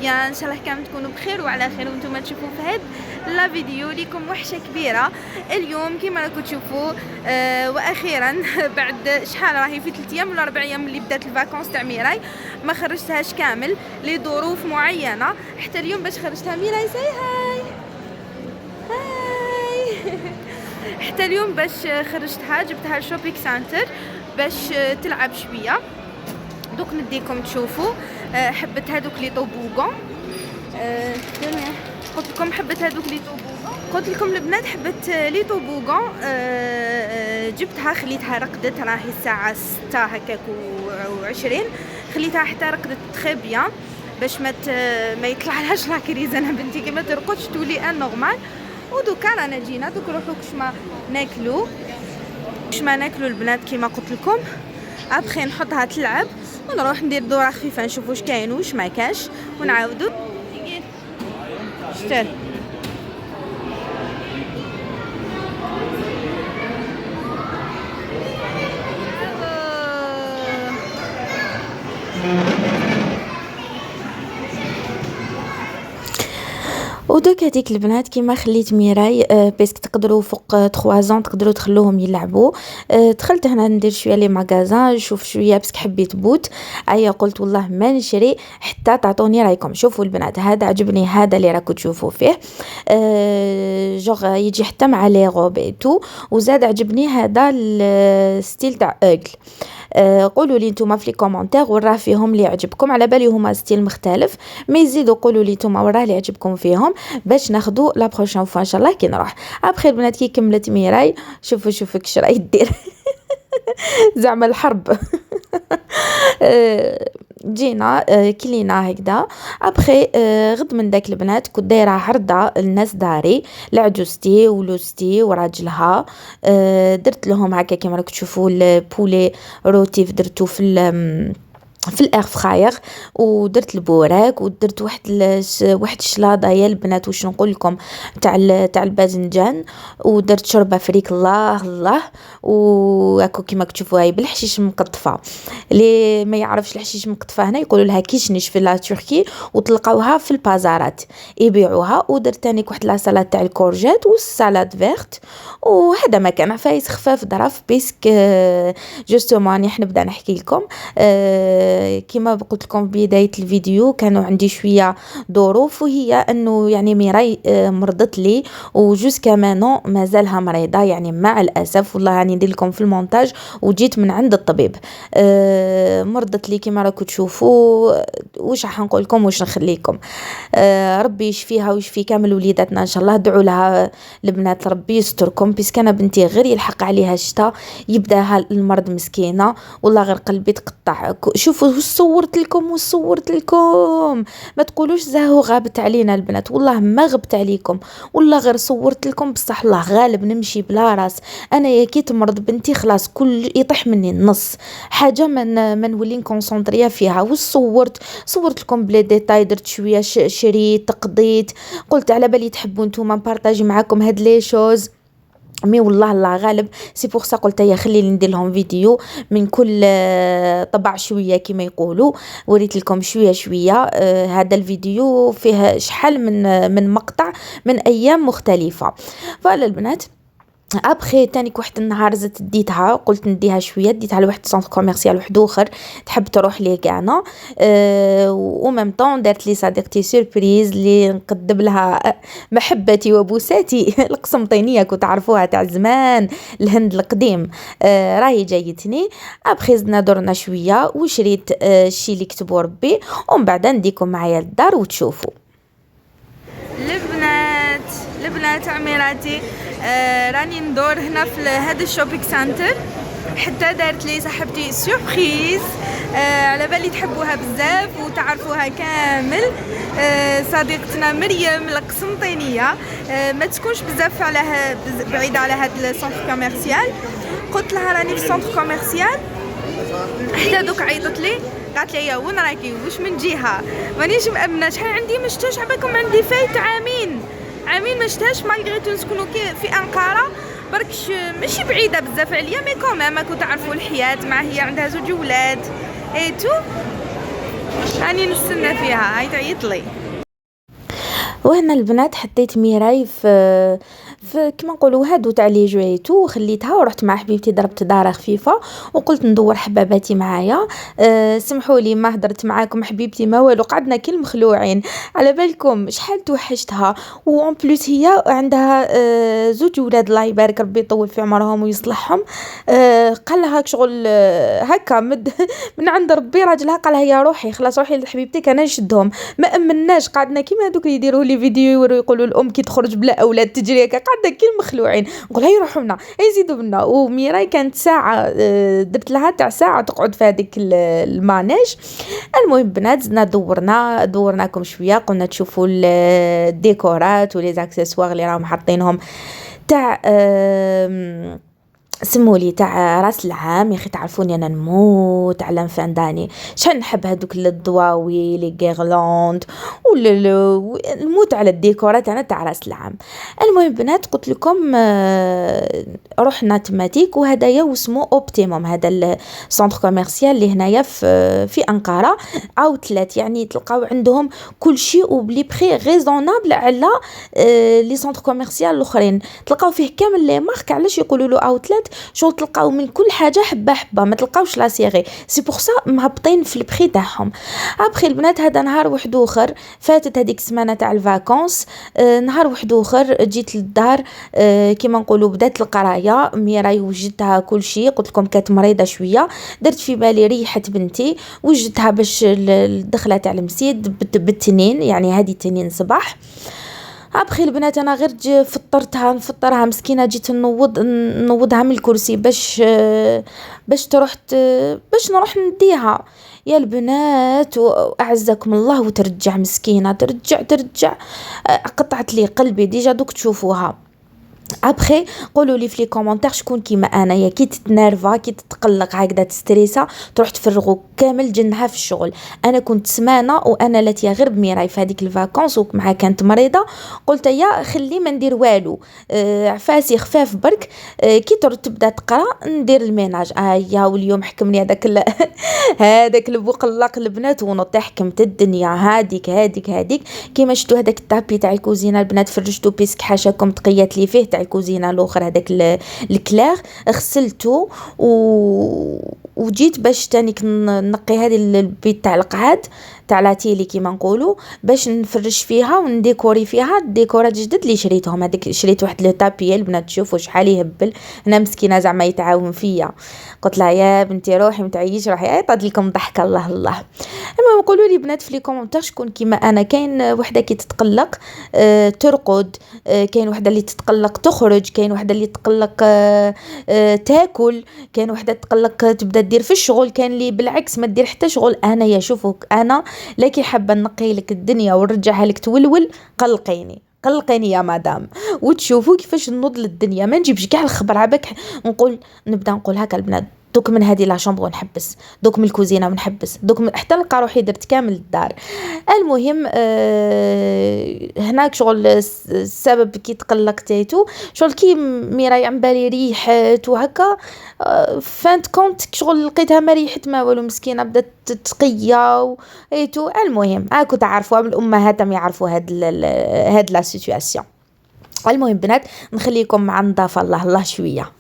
بيان ان شاء الله كامل تكونوا بخير وعلى خير وانتم تشوفوا في هاد لا فيديو ليكم وحشه كبيره اليوم كما راكم تشوفوا. واخيرا بعد شحال راهي في 3 ايام ولا 4 ايام اللي بدات الفاكونس تاع ميراي ما خرجتهاش كامل لظروف معينه، حتى اليوم باش خرجتها ميراي ساي هاي حتى اليوم باش خرجتها جبتها الشوبينغ سنتر باش تلعب شويه. دوك نديكم تشوفوا حبت هذوك لي طوبوغون. قلت لكم حبت هذوك لي طوبوغون، قلت لكم البنات حبت لي طوبوغون. جبتها خليتها رقدت، راهي الساعه 6 هكاك و20 خليتها حتى رقدت تري بيان باش ما يطلع لهاش لا كريز. انا بنتي كي ما ترقدش تولي ان نورمال. ودوكا رانا جينا دوك نروحو كش ما ناكلو البنات كيما قلت لكم. ابخي نحطها تلعب ونروح ندير دوره خفيفه نشوفوا واش كاين واش ما كاش ونعاودوا شتال. ودوك هذيك البنات كيما خليت ميراي باسكو تقدروا فوق 3 زون تقدروا تخلوهم يلعبوا. دخلت هنا ندير شويه لي ماغازان نشوف شويه باسكو حبيت بوت. قلت والله ما نشري حتى تعطوني رايكم. شوفوا البنات هذا عجبني، هذا اللي راكم تشوفوا فيه جوغ يجي حتى مع لي روب اي تو. وزاد عجبني هذا الستيل تاع اوغل. قولوا لي نتوما في لي كومونتير وراه فيهم اللي يعجبكم، على بالي هما ستيل مختلف مي يزيدوا قولوا لي نتوما وراه اللي يعجبكم فيهم باش ناخذوا لا بروشين فوا ان شاء الله كي نروح. ابخي البنات كي كملت ميراي شوفوا كش راهي دير زعما الحرب جينا كلينا هكذا. ابخي غد من داك البنات كنت دايره عرضه الناس داري لعجوزتي ولوستي وراجلها. درت لهم هكا كيما راكم تشوفوا البولي روتيف درتو في الاير فراير، ودرت البوراك ودرت واحد الشلاضه يا البنات واش نقول لكم تاع الباذنجان، ودرت شوربه فريك الله وهاكو كيما تشوفوا هاي بالحشيش مقطفه. اللي ما يعرفش الحشيش مقطفه هنا يقولوا لها كيشنيش في لا تركي وتلقاوها في البازارات يبيعوها. ودرت تاني واحد لا سالاد تاع الكورجيت والسالاد فيرت. وهذا ما كان فايس خفاف ظرف بيسك جوستومون نحن نبدا نحكي لكم. كما قلت لكم في بداية الفيديو كانوا عندي شوية ظروف، وهي انه يعني ميراي مرضت لي وجوز كمانو مازالها مريضة يعني مع الاسف. والله راني ندير لكم في المونتاج وجيت من عند الطبيب. مرضت لي كما راكم تشوفوا. واش راح نقول لكم واش نخليكم. ربي يشفيها ويشفي كامل وليداتنا ان شاء الله. دعوا لها البنات ربي يستركم بيسك انا بنتي غير يلحق عليها الشتاء يبداها المرض مسكينه. والله غير قلبي تقطع. شوفوا صورت لكم ما تقولوش زاهو غابت علينا البنات، والله ما غبت عليكم والله غير صورت لكم بصح الله غالب نمشي بلا راس. انا يا كي تمرض بنتي خلاص كل يطيح مني النص حاجه من نولي نكونسونطريا فيها. صورت لكم بلي ديتاي درت شويه شريت قضيت قلت على بالي تحبوا نتوما نبارطاجي معاكم هاد لي شوز مي والله الله غالب. سي بور سا قلت يا خليني ندير لهم فيديو من كل طبع شويه كما يقولوا. وريت لكم شويه هذا الفيديو فيه شحال من مقطع من ايام مختلفه. فوالا البنات ابخي تاني واحد النهار زدت ديتها قلت نديها شويه ديتها لواحد سونتر كوميرسيال واحد اخر تحب تروح ليه كانا. و ميم طون دارت لي صديقتي سوربريز اللي نقدم لها محبتي وبوساتي القسمطينيه كنت تعرفوها تاع زمان الهند القديم. راهي جايتني. ابخي زدنا درنا شويه وشريت الشي اللي كتبوا ربي ومن بعد نديكم معايا للدار وتشوفوا البنات عميراتي. راني ندور هنا في هذا الشوبينغ سنتر حتى دارت لي صاحبتي سوربريز. على بالي تحبوها بزاف وتعرفوها كامل. صديقتنا مريم القسنطينيه ما تكونش بزاف بعيده على هذا السونتر كوميرسيال. قلت لها راني في السونتر كوميرسيال حتى دوك عيطت لي قالت لي وين راكي واش من جهه مانيش مامنه شحال عندي ما شفتوش عباكم عندي فايت عامين ما شفتهاش مالغري نسكنوا في انقره بركش ماشي بعيده بزاف عليا مي كومام كنت تعرفوا الحياه مع هي عندها 2 ولاد اي تو. راني نستنى فيها، هاي تعيط لي. وهنا البنات حطيت ميراي في كما نقولوا هادو تاع لي جويتو، خليتها ورحت مع حبيبتي ضربت داره خفيفه وقلت ندور حباباتي معايا. سمحوا لي ما هدرت معاكم حبيبتي ما والو، قعدنا كي المخلوعين على بالكم شحال توحشتها. وان بليس هي عندها زوج ولاد الله يبارك ربي يطول في عمرهم ويصلحهم. قال لها شغل هكا من عند ربي راجلها قالها يا روحي خلاص روحي لحبيبتك انا نشدهم. ما امناش قعدنا كيما هذوك يديروا لي فيديو يوروا يقولوا الام كي تخرج بلا اولاد تجري هكا، قعدنا كي المخلوعين نقول هاي يروحوا لنا يزيدوا منا. وميراي كانت ساعه درت لها تاع ساعه تقعد في هذيك المانيج. المهم بنات زدنا دورناكم شويه، قلنا تشوفوا الديكورات ولي زاكسسوار اللي راهم حاطينهم تاع سمولي تاع راس العام. يا اخي تعرفوني انا نموت على لانفان داني، شحال نحب هذوك الضواوي لي غيرلاند نموت على الديكورات انا تاع راس العام. المهم بنات قلت لكم رحنا تماتيك وهدايا واسمو اوبتيموم، هذا السنتر كوميرسيال اللي هنايا في انقره اوتلت، يعني تلقاو عندهم كل شيء وبلي بري ريزونابل على لي سنتر كوميرسيال الاخرين، تلقاو فيه كامل لي مارك. علاش يقولوا له اوتلت؟ شغل تلقاو من كل حاجه حبه حبه، ما تلقاوش لا سيغي، سي بور سا مهبطين في البري تاعهم. ابخي البنات هذا نهار واحد اخر فاتت هذيك السمانه تاع الفاكونس، نهار واحد اخر جيت للدار، كيما نقولوا بدات القرايه. ميراي وجدتها كل شيء، قلت لكم كانت مريضه شويه، درت في بالي ريحه بنتي وجدتها باش الدخله تاع المسيد بالتنين، يعني هذه تنين صباح. ابخي البنات انا غير نفطرها مسكينه، جيت نوضها من الكرسي باش باش نروح نديها يا البنات واعزكم الله، وترجع مسكينه ترجع قطعت لي قلبي ديجا دوك تشوفوها. ابخي قولوا لي في لي كومونتير شكون كيما انايا كي تتنرفا كي تتقلق هكذا تستريسا تروح تفرغوا كامل جنها في الشغل. انا كنت سمانه وانا لاتيا غير بميراي في هذيك الفاكونس ومعها كانت مريضه، قلت يا خلي ما ندير والو، عفاسي خفاف برك، كي تبدا تقرا ندير الميناج. يا واليوم حكمني هذاك البقلق البنات ونط حكمت الدنيا. هذيك كيما شفتوا هذاك الطابي تاع الكوزينه البنات فرجتو بيسك حاشاكم تقيات لي فيه تاع الكوزينه الاخر هذاك الكلير غسلته وجيت باش تاني نقي هذه البيت تاع القعاد تاع لاتيلي كيما نقولوا باش نفرش فيها ونديكوري فيها. الديكورات جدد اللي شريتهم هذيك شريت واحد لو طابي البنات تشوفوا شحال يهبل، انا مسكينه زعما يتعاون فيا. قلت لها يا بنتي روحي متعيش روحي عيطت لكم ضحكه الله. المهم قولوا لي بنات في لي كومونتير شكون كيما انا. كاين وحده كي تتقلق ترقد، كاين وحده اللي تتقلق تخرج، كاين وحده اللي تتقلق تاكل، كاين وحده تتقلق تبدا دير في الشغل، كاين اللي بالعكس ما دير حتى شغل. انا يا شوفوك انا لكن حابه نقي لك الدنيا ونرجعها لك تولول، قلقيني يا مدام وتشوفوا كيفاش نوض للدنيا. ما نجيبش كاع الخبر عباك نبدا نقول هكا البنات دوك من هذه لا شامبر ونحبس، دوك من الكوزينه ونحبس، دوك من حتى نلقى روحي درت كامل الدار. المهم هناك شغل السبب كي تقلقتيتو شغل كي ميراي عم بالي ريحت وهكا، فانت كونت شغل لقيتها ما ريحت ما والو مسكينه بدات تقيا ايتو. المهم هاكو تعرفوا الامهات ما يعرفوا هاد لا سيتوياسيون. المهم بنات نخليكم مع نظافه الله شويه.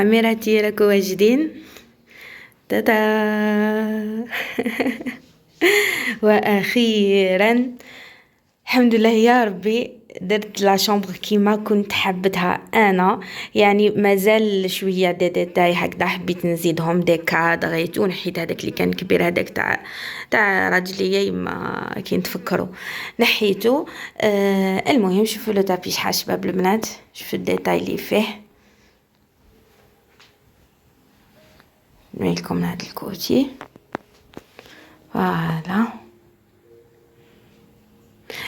عميرتي راكو واجدين. تاتا. واخيرا الحمد لله يا ربي درت لا شومبر كيما كنت حبتها انا. يعني مازال شويه دي ديتاي هكذا حبيت نزيدهم دي كادغيت ونحيت هذاك اللي كان كبير هذاك تاع راجليه ما كاين تفكروا نحيته. المهم شوفوا لو تابي شحال شباب البنات، شوفوا الديتاي اللي فيه. نوريكم هذا الكوتي فوالا.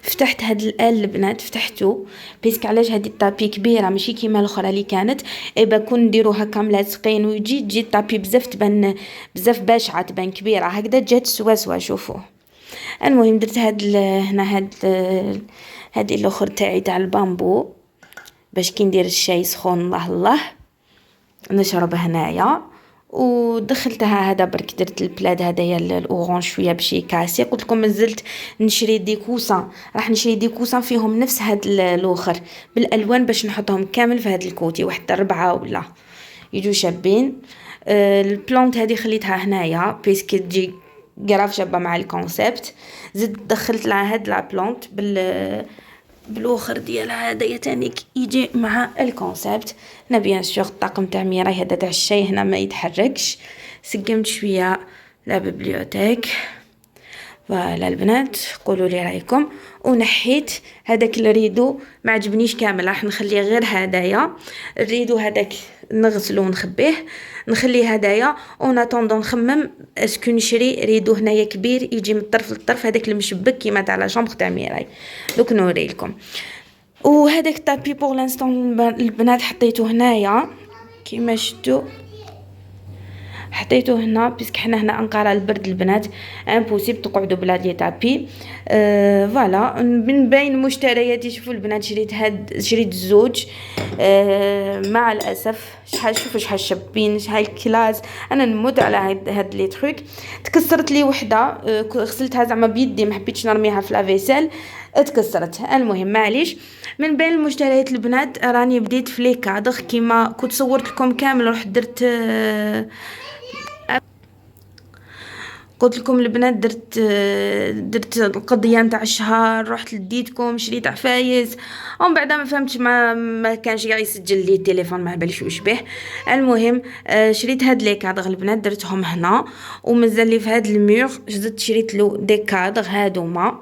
فتحت هاد الآل البنات فتحته بيسك علاش هادي الطابي كبيره ماشي كيما الاخرى اللي كانت ايبا كون نديرو هكا ملاصقين ويجي تجي الطابي بزاف تبان بزاف باشعه تبان كبيره هكذا جات سوا شوفوا. المهم درت هنا هادي الاخر تاعي تاع البامبو باش كي ندير الشاي سخون الله الله نشرب هنايا. ودخلتها هذا برك درت البلاد هذايا الاورانج شويه باش يكاسي. قلت لكم مازلت نشري دي كوسان، راح نشري دي كوسان فيهم نفس هاد الاخر بالالوان باش نحطهم كامل في هاد الكوتي واحد 4 ولا يجوا شابين. البلانت هذه خليتها هنايا بيسكي تجي قراف شابه مع الكونسيبت. زدت دخلت لها هاد لا بلانت بالاخر ديالها هذايا تاني يجي مع الكونسيبت. هنا بيان سور الطاقم تاع ميراي هذا تاع الشاي هنا ما يتحركش. سقمت شويه لا بيبليوتيك فوالا البنات قولوا لي رايكم. ونحيت هذاك الريدو ما عجبنيش كامل راح نخليه غير هدايا. الريدو هذاك نغسلو ونخبيه نخليه هدايا اون اتوندون نخمم اسكو نشري ريدو هنايا كبير يجي من الطرف للطرف هذاك المشبك كيما تاع لا شامبر تاع ميراي. دوك نوري لكم. وهذاك الطابي بور لانستون البنات حطيته هنايا كيما شفتوا حطيته هنا باسكو حنا هنا انقره البرد البنات امبوسيبل تقعدوا بلا دي تابي. فوالا من بين مشترياتي شوفوا البنات شريت زوج. مع الاسف شحال شابين شحال كلاس انا نموت على هاد لي تروك. تكسرت لي وحده غسلتها زعما بيدي ما حبيتش نرميها في لافيسيل اتكسرت. المهم معليش. من بين المشتريات البنات راني بديت في لي كادر كيما كنت صورت لكم كامل رحت قلت لكم البنات درت القضيه نتاع الشهر رحت لديتكم شريت عفايس ومن بعد ما فهمتش ما كانش يسجل لي التليفون ما باليش واش به. المهم شريت هاد لي كادر البنات درتهم هنا ومازال لي في هاد المير زدت شريت له دي كادر هادوما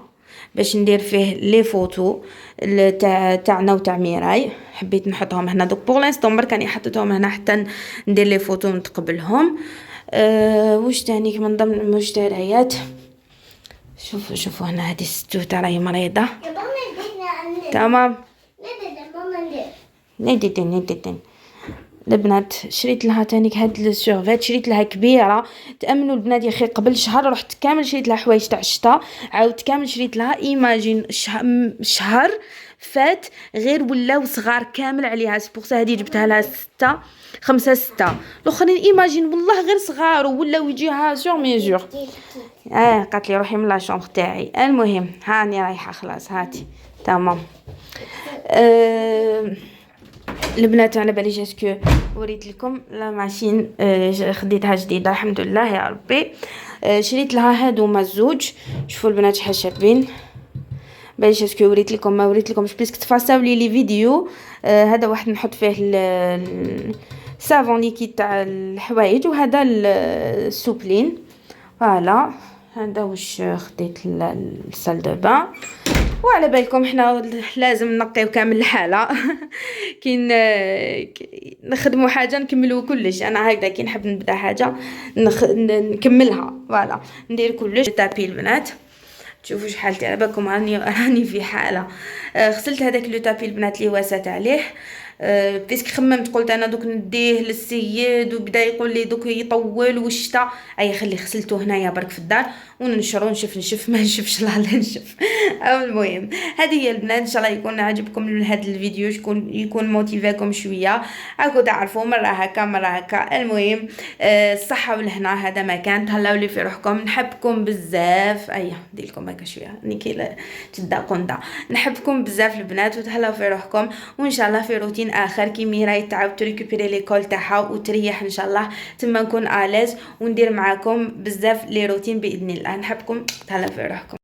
باش ندير فيه لي فوتو تاعنا وتاع ميراي. حبيت نحطهم هنا دوك بور لانستون برك راني حطيتهم هنا حتى ندير لي فوتو نتقبلهم. واش تاني من ضمن المشتريات شوفوا هنا هذه الستوته راهي مريضه تمام. ندير البنات شريت لها تانيك هاد السيرفيت شريت لها كبيره تامنوا البنات يا اخي قبل شهر رحت كامل شريت لها حوايج تاع الشتاء عاود كامل شريت لها ايماجين شهر فات غير ولاو صغار كامل عليها سبورسا هذه جبتها لها 5 6 الاخرين ايماجين والله غير صغار ولاو يجيها سور ميجور. قالت لي روحي من لا شومبر تاعي. المهم هاني رايحه خلاص هاتي تمام. البنات على بالي جاسكو وريت لكم لا ماشين خديتها جديده الحمد لله يا ربي. شريت لها هادوما الزوج شوفوا البنات شحال شابين باش اسكو وريت لكم ما وريت لكمش باسكو تفاصاو لي فيديو. هذا واحد نحط فيه السافون ليكيد تاع الحوايج وهذا السوبلين فوالا. هذا واش خديت السال دو بان. وعلى بالكم حنا لازم نقيو كامل الحاله كي نخدموا حاجه نكملوا كلش. انا هكذا كي نحب نبدا حاجه نكملها فوالا ندير كلش. تابي البنات شوفوا شحال على بالكم راني في حاله. غسلت هذاك لو تابي البنات اللي واسات عليه بيسك خممت قلت انا دوك نديه للسيد وبدا يقول لي دوك يطول والشتا اي خلي غسلته هنايا برك في الدار وننشرو نشف ما نشفش لا نشف. المهم هذه هي البنات ان شاء الله يكون عجبكم هذا الفيديو يكون موتيفاكم شويه راكم تعرفوا مره هكا مره هكا. المهم الصحه والهنا هذا ما كان تهلاو لي في روحكم نحبكم بزاف. ندير لكم هكا شويه نيكي تدا قنده نحبكم بزاف البنات وتهلاو في روحكم وان شاء الله في روتين روتين اخر كي ميراي تعاود تريكوبيري ليكول تاعها وتريح ان شاء الله، تما نكون اليز وندير معاكم بزاف لي روتين باذن الله. نحبكم، تهلا في روحكم.